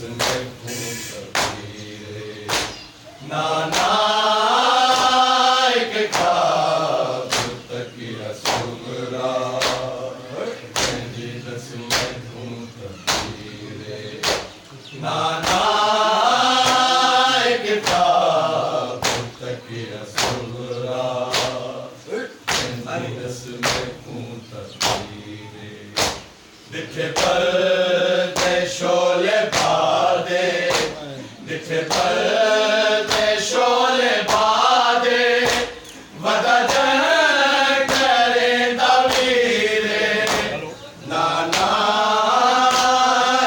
में हूँ तबीरे नाना एक खाब तकिया सुगरा दस में हूँ तबीरे नाना एक खाब तकिया सुगरा दस में हूँ तबीरे दिखे पर शोले बादे दिखे पर शोले बादे वदा करे दवीरे नाना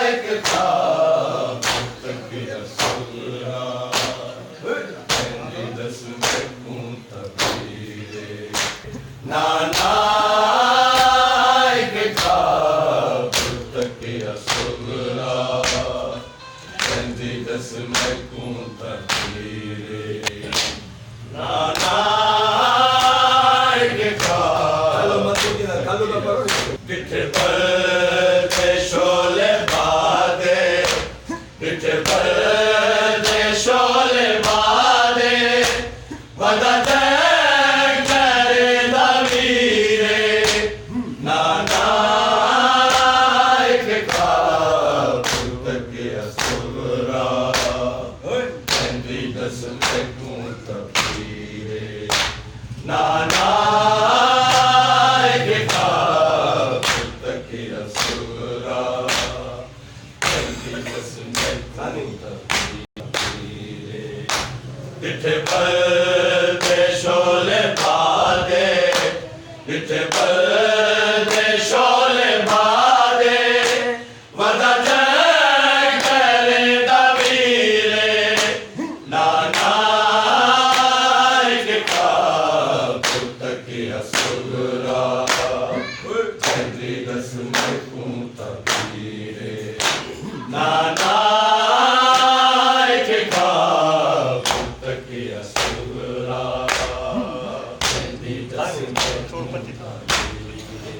एक खाब तकिया सुगरा दस में हूँ तबीरे नाना एक खाब तकिया सुगरा दस में हूँ तबीरे नाना एक खाब दिखे पर शोले बादे दिखे पर शोले बादे वदा करे दवीरे नाना एक खाब तकिया सुगरा दस में हूँ तबीरे नाना एक खाब तकिया सुगरा दस में हूँ तबीरे दिखे पर शोले बादे दिखे पर शोले बादे वदा करे दवीरे नाना एक खाब तकिया सुगरा दस में हूँ तबीरे नाना एक खाब तकिया सुगरा दस में हूँ तबीरे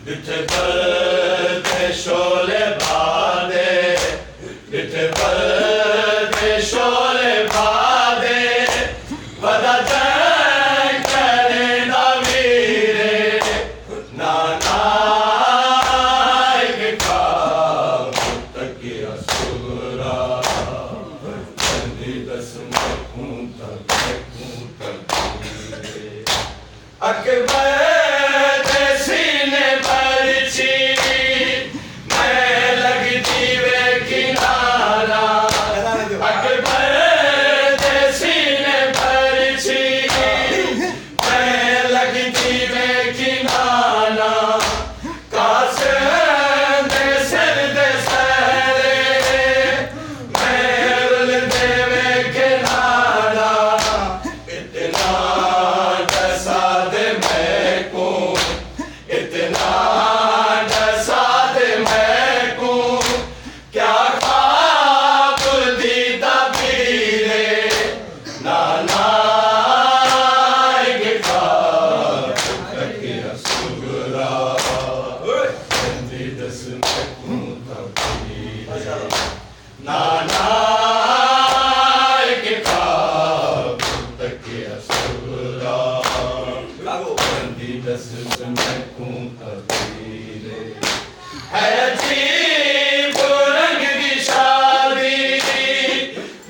दिखे पर शोले बादे दिखे पर शोले बादे वदा करे दवीरे नाना एक खाब तकिया सुगरा दस में हूँ तबीरे अकबर सीने बरछी मैं लगती वे किनारा अकबर सीने बरछी मैं लगती वे किनारा कासे दे सिर दे सरे मैं देवे किनारा इतना डसा दे मैं को इतना डसा दे मैं को क्या खाब दी तबीरे नाना एक खाब तकिया सुगरा दस में हूँ तबीरे नाना एक खाब तकिया सुगरा दस में हूँ तबीरे है अजीब रंग की शादी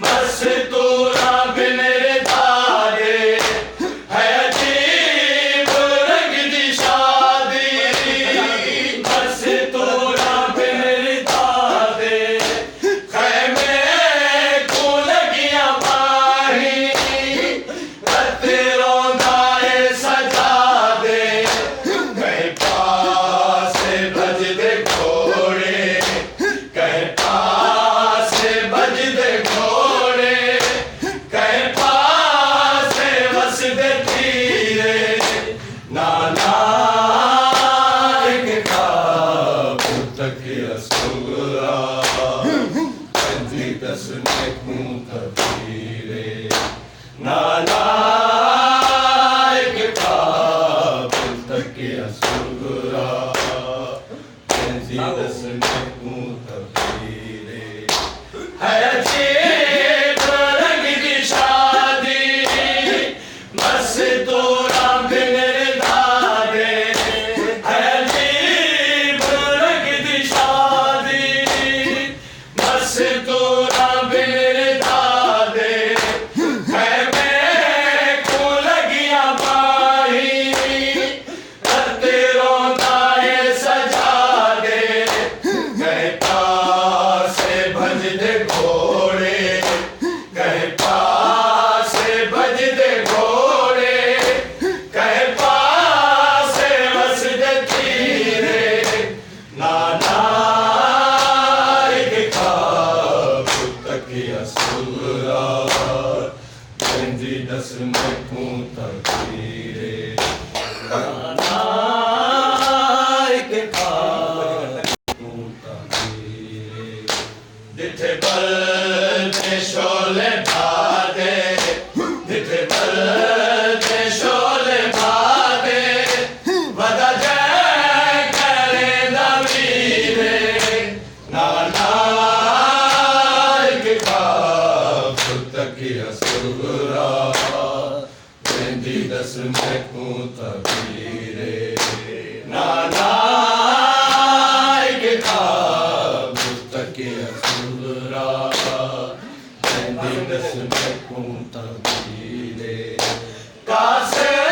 मस्तूरा बिन दादे है अजीब रंग की शादी मस्तूरा बिन दादे खैमे को लगिया बाही रत्रों दाए सजा दे कहीं पास भज दे घोड़े कहीं पास भज दे घोड़े कहीं पास बस दे तीरे नाना एक खाब तकिया सुगरा दस में हूँ तबीरे नाना एक खाब तकिया सुगरा दस में हूँ तबीरे जिथे बलदे शोले भादे जिथे बलदे शोले भादे वदा जय करे दवीरे नानायक का पुत की असुरा वेंदी दस में कूं तबीरे नानायक का पुत की असुरा वेंदी दस में कूं तबीरे कासे